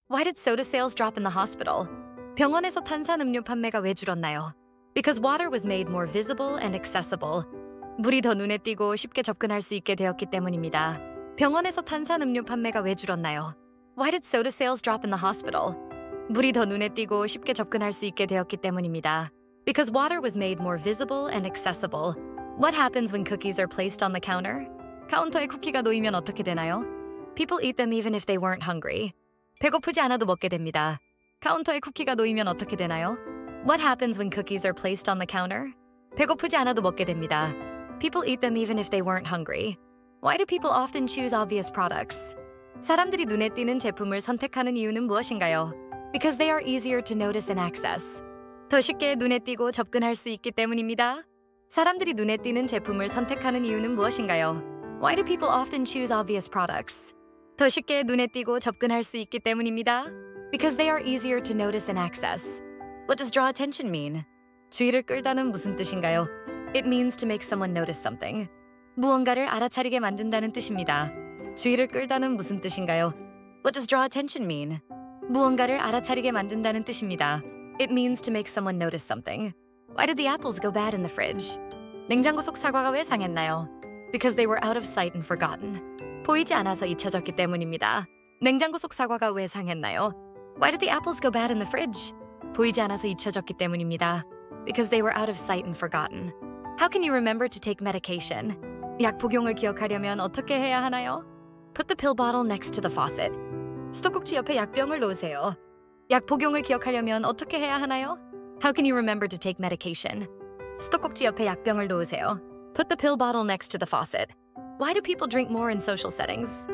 Why did soda sales drop in the hospital? 병원에서 탄산음료 판매가 왜 줄었나요? Because water was made more visible and accessible. 물이 더 눈에 띄고 쉽게 접근할 수 있게 되었기 때문입니다. 병원에서 탄산음료 판매가 왜 줄었나요? Why did soda sales drop in the hospital? 물이 더 눈에 띄고 쉽게 접근할 수 있게 되었기 때문입니다. Because water was made more visible and accessible. What happens when cookies are placed on the counter? 카운터에 쿠키가 놓이면 어떻게 되나요? People eat them even if they weren't hungry. 배고프지 않아도 먹게 됩니다. 카운터에 쿠키가 놓이면 어떻게 되나요? What happens when cookies are placed on the counter? 배고프지 않아도 먹게 됩니다. People eat them even if they weren't hungry. Why do people often choose obvious products? 사람들이 눈에 띄는 제품을 선택하는 이유는 무엇인가요? Because they are easier to notice and access. 더 쉽게 눈에 띄고 접근할 수 있기 때문입니다. 사람들이 눈에 띄는 제품을 선택하는 이유는 무엇인가요? Why do people often choose obvious products? 더 쉽게 눈에 띄고 접근할 수 있기 때문입니다. Because they are easier to notice and access. What does draw attention mean? 주의를 끌다는 무슨 뜻인가요? It means to make someone notice something. 무언가를 알아차리게 만든다는 뜻입니다. 주의를 끌다는 무슨 뜻인가요? What does draw attention mean? 무언가를 알아차리게 만든다는 뜻입니다. It means to make someone notice something. Why did the apples go bad in the fridge? 냉장고 속 사과가 왜 상했나요? Because they were out of sight and forgotten. 보이지 않아서 잊혀졌기 때문입니다. 냉장고 속 사과가 왜 상했나요? Why did the apples go bad in the fridge? 보이지 않아서 잊혀졌기 때문입니다. Because they were out of sight and forgotten. How can you remember to take medication? 약 복용을 기억하려면 어떻게 해야 하나요? Put the pill bottle next to the faucet. 수도꼭지 옆에 약병을 놓으세요. 약 복용을 기억하려면 어떻게 해야 하나요? How can you remember to take medication? 수도꼭지 옆에 약병을 놓으세요. Put the pill bottle next to the faucet. Why do people drink more in social settings?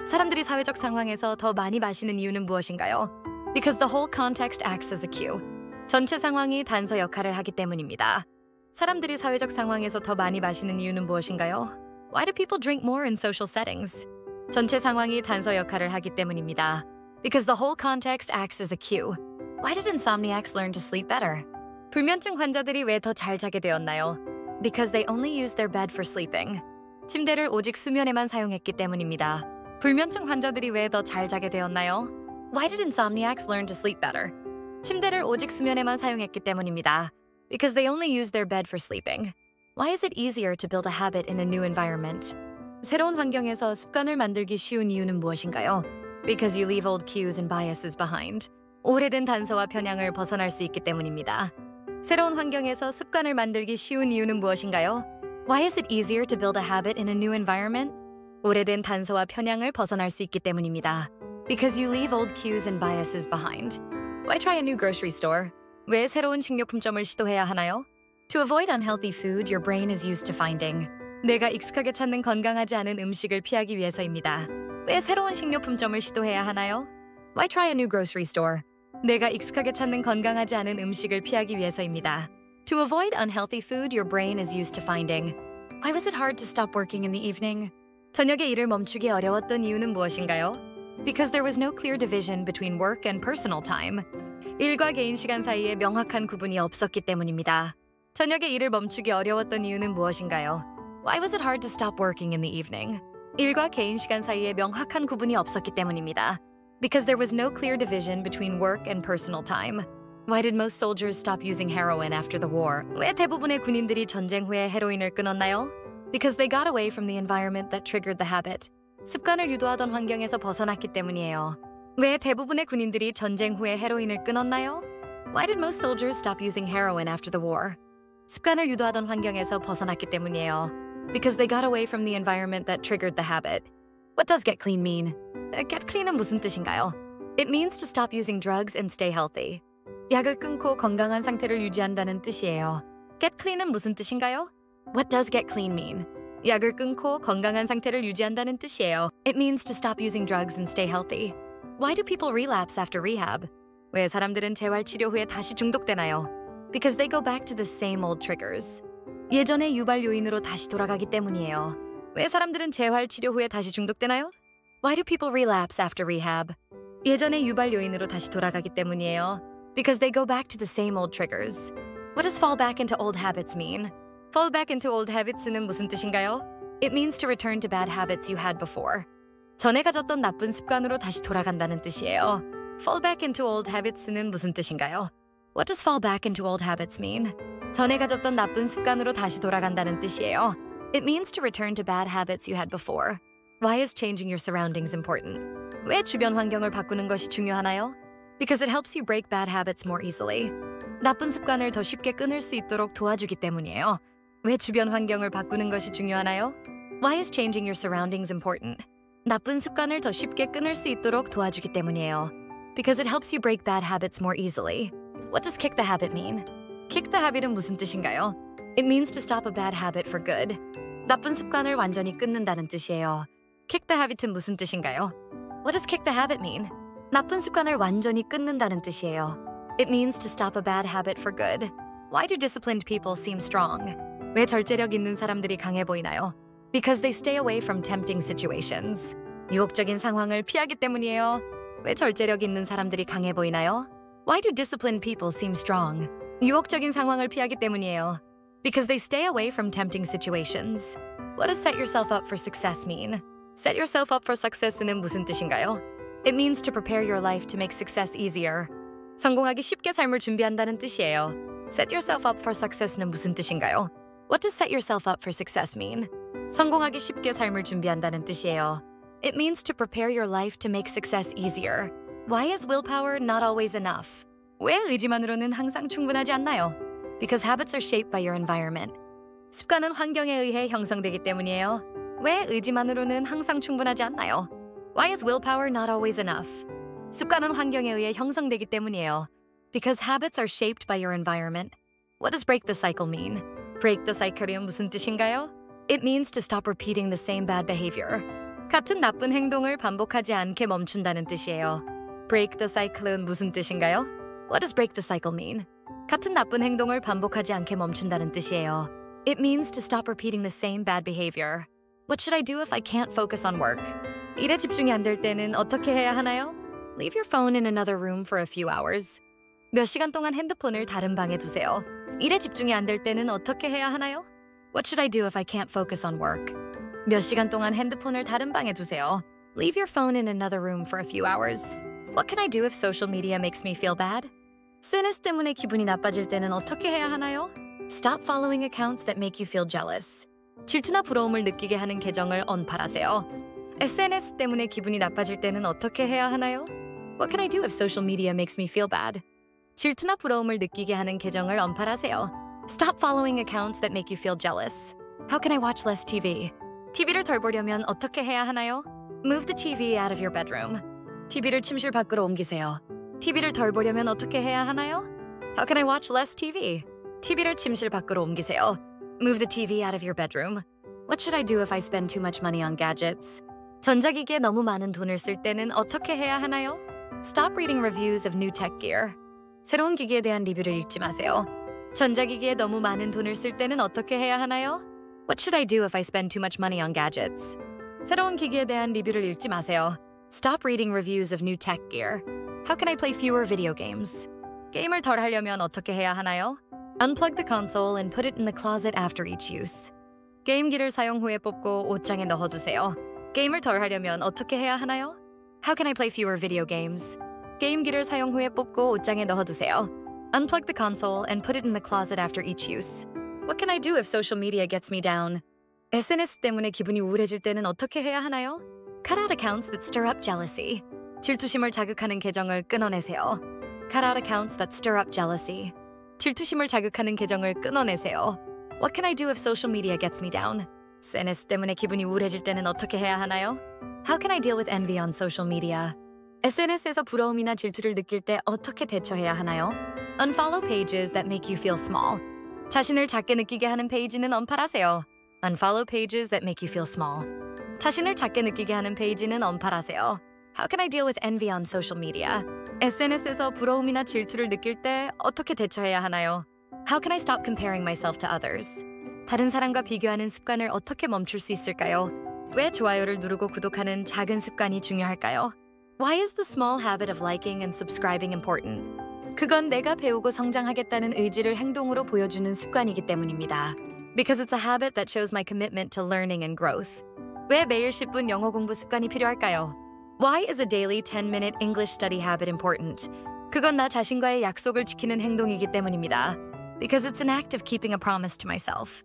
사람들이 사회적 상황에서 더 많이 마시는 이유는 무엇인가요? Because the whole context acts as a cue. 전체 상황이 단서 역할을 하기 때문입니다. 사람들이 사회적 상황에서 더 많이 마시는 이유는 무엇인가요? Why do people drink more in social settings? 전체 상황이 단서 역할을 하기 때문입니다. Because the whole context acts as a cue. Why did insomniacs learn to sleep better? 불면증 환자들이 왜 더 잘 자게 되었나요? Because they only used their bed for sleeping. 침대를 오직 수면에만 사용했기 때문입니다. 불면증 환자들이 왜 더 잘 자게 되었나요? Why did insomniacs learn to sleep better? 침대를 오직 수면에만 사용했기 때문입니다. Because they only used their bed for sleeping. Why is it easier to build a habit in a new environment? 새로운 환경에서 습관을 만들기 쉬운 이유는 무엇인가요? Because you leave old cues and biases behind. 오래된 단서와 편향을 벗어날 수 있기 때문입니다. 새로운 환경에서 습관을 만들기 쉬운 이유는 무엇인가요? Why is it easier to build a habit in a new environment? 오래된 단서와 편향을 벗어날 수 있기 때문입니다. Because you leave old cues and biases behind. Why try a new grocery store? 왜 새로운 식료품점을 시도해야 하나요? To avoid unhealthy food your brain is used to finding. 내가 익숙하게 찾는 건강하지 않은 음식을 피하기 위해서입니다. 왜 새로운 식료품점을 시도해야 하나요? Why try a new grocery store? 내가 익숙하게 찾는 건강하지 않은 음식을 피하기 위해서입니다. To avoid unhealthy food your brain is used to finding. Why was it hard to stop working in the evening? 저녁에 일을 멈추기 어려웠던 이유는 무엇인가요? Because there was no clear division between work and personal time. 일과 개인 시간 사이에 명확한 구분이 없었기 때문입니다. 저녁에 일을 멈추기 어려웠던 이유는 무엇인가요? Why was it hard to stop working in the evening? 일과 개인 시간 사이에 명확한 구분이 없었기 때문입니다. Because there was no clear division between work and personal time. Why did most soldiers stop using heroin after the war? 왜 대부분의 군인들이 전쟁 후에 헤로인을 끊었나요? Because they got away from the environment that triggered the habit. 습관을 유도하던 환경에서 벗어났기 때문이에요. 왜 대부분의 군인들이 전쟁 후에 헤로인을 끊었나요? Why did most soldiers stop using heroin after the war? 습관을 유도하던 환경에서 벗어났기 때문이에요. Because they got away from the environment that triggered the habit. What does get clean mean? Get clean은 무슨 뜻인가요? It means to stop using drugs and stay healthy. 약을 끊고 건강한 상태를 유지한다는 뜻이에요. Get clean은 무슨 뜻인가요? What does get clean mean? 약을 끊고 건강한 상태를 유지한다는 뜻이에요. It means to stop using drugs and stay healthy. Why do people relapse after rehab? 왜 사람들은 재활 치료 후에 다시 중독되나요? Because they go back to the same old triggers. 예전의 유발 요인으로 다시 돌아가기 때문이에요. 왜 사람들은 재활 치료 후에 다시 중독되나요? Why do people relapse after rehab? 예전의 유발 요인으로 다시 돌아가기 때문이에요. Because they go back to the same old triggers. What does fall back into old habits mean? Fall back into old habits는 무슨 뜻인가요? It means to return to bad habits you had before. 전에 가졌던 나쁜 습관으로 다시 돌아간다는 뜻이에요. Fall back into old habits는 무슨 뜻인가요? What does fall back into old habits mean? 전에 가졌던 나쁜 습관으로 다시 돌아간다는 뜻이에요. It means to return to bad habits you had before. Why is changing your surroundings important? 왜 주변 환경을 바꾸는 것이 중요하나요? Because it helps you break bad habits more easily. 나쁜 습관을 더 쉽게 끊을 수 있도록 도와주기 때문이에요. 왜 주변 환경을 바꾸는 것이 중요하나요? Why is changing your surroundings important? 나쁜 습관을 더 쉽게 끊을 수 있도록 도와주기 때문이에요. Because it helps you break bad habits more easily. What does kick the habit mean? Kick the habit은 무슨 뜻인가요? It means to stop a bad habit for good. 나쁜 습관을 완전히 끊는다는 뜻이에요. Kick the habit은 무슨 뜻인가요? What does kick the habit mean? 나쁜 습관을 완전히 끊는다는 뜻이에요. It means to stop a bad habit for good. Why do disciplined people seem strong? 왜 절제력 있는 사람들이 강해 보이나요? Because they stay away from tempting situations. 유혹적인 상황을 피하기 때문이에요. 왜 절제력 있는 사람들이 강해 보이나요? Why do disciplined people seem strong? 유혹적인 상황을 피하기 때문이에요. Because they stay away from tempting situations. What does set yourself up for success mean? Set yourself up for success는 무슨 뜻인가요? It means to prepare your life to make success easier. 성공하기 쉽게 삶을 준비한다는 뜻이에요. Set yourself up for success는 무슨 뜻인가요? What does set yourself up for success mean? 성공하기 쉽게 삶을 준비한다는 뜻이에요. It means to prepare your life to make success easier. Why is willpower not always enough? 왜 의지만으로는 항상 충분하지 않나요? Because habits are shaped by your environment. 습관은 환경에 의해 형성되기 때문이에요. 왜 의지만으로는 항상 충분하지 않나요? Why is willpower not always enough? 습관은 환경에 의해 형성되기 때문이에요. Because habits are shaped by your environment. What does break the cycle mean? Break the cycle은 무슨 뜻인가요? It means to stop repeating the same bad behavior. 같은 나쁜 행동을 반복하지 않게 멈춘다는 뜻이에요. Break the cycle은 무슨 뜻인가요? What does break the cycle mean? 같은 나쁜 행동을 반복하지 않게 멈춘다는 뜻이에요. It means to stop repeating the same bad behavior. What should I do if I can't focus on work? 일에 집중이 안 될 때는 어떻게 해야 하나요? Leave your phone in another room for a few hours. 몇 시간 동안 핸드폰을 다른 방에 두세요. 일에 집중이 안 될 때는 어떻게 해야 하나요? What should I do if I can't focus on work? 몇 시간 동안 핸드폰을 다른 방에 두세요. Leave your phone in another room for a few hours. What can I do if social media makes me feel bad? SNS 때문에 기분이 나빠질 때는 어떻게 해야 하나요? Stop following accounts that make you feel jealous. 질투나 부러움을 느끼게 하는 계정을 언팔하세요. SNS 때문에 기분이 나빠질 때는 어떻게 해야 하나요? What can I do if social media makes me feel bad? 질투나 부러움을 느끼게 하는 계정을 언팔하세요. Stop following accounts that make you feel jealous. How can I watch less TV? TV를 덜 보려면 어떻게 해야 하나요? Move the TV out of your bedroom. TV를 침실 밖으로 옮기세요. TV를 덜 보려면 어떻게 해야 하나요? How can I watch less TV? TV를 침실 밖으로 옮기세요. Move the TV out of your bedroom. What should I do if I spend too much money on gadgets? 전자기기에 너무 많은 돈을 쓸 때는 어떻게 해야 하나요? Stop reading reviews of new tech gear. 새로운 기기에 대한 리뷰를 읽지 마세요. 전자기기에 너무 많은 돈을 쓸 때는 어떻게 해야 하나요? What should I do if I spend too much money on gadgets? 새로운 기기에 대한 리뷰를 읽지 마세요. Stop reading reviews of new tech gear. How can I play fewer video games? 게임을 덜 하려면 어떻게 해야 하나요? Unplug the console and put it in the closet after each use. 게임기를 사용 후에 뽑고 옷장에 넣어두세요. 게임을 덜 하려면 어떻게 해야 하나요? How can I play fewer video games? 게임기를 사용 후에 뽑고 옷장에 넣어두세요. Unplug the console and put it in the closet after each use. What can I do if social media gets me down? SNS 때문에 기분이 우울해질 때는 어떻게 해야 하나요? Cut out accounts that stir up jealousy. 질투심을 자극하는 계정을 끊어내세요. Cut out accounts that stir up jealousy. 질투심을 자극하는 계정을 끊어내세요. What can I do if social media gets me down? SNS 때문에 기분이 우울해질 때는 어떻게 해야 하나요? How can I deal with envy on social media? SNS에서 부러움이나 질투를 느낄 때 어떻게 대처해야 하나요? Unfollow pages that make you feel small. 자신을 작게 느끼게 하는 페이지는 언팔하세요. Unfollow pages that make you feel small. 자신을 작게 느끼게 하는 페이지는 언팔하세요. How can I deal with envy on social media? SNS에서 부러움이나 질투를 느낄 때 어떻게 대처해야 하나요? How can I stop comparing myself to others? 다른 사람과 비교하는 습관을 어떻게 멈출 수 있을까요? 왜 좋아요를 누르고 구독하는 작은 습관이 중요할까요? Why is the small habit of liking and subscribing important? 그건 내가 배우고 성장하겠다는 의지를 행동으로 보여주는 습관이기 때문입니다. Because it's a habit that shows my commitment to learning and growth. 왜 매일 10분 영어 공부 습관이 필요할까요? Why is a daily 10-minute English study habit important? 그건 나 자신과의 약속을 지키는 행동이기 때문입니다. Because it's an act of keeping a promise to myself.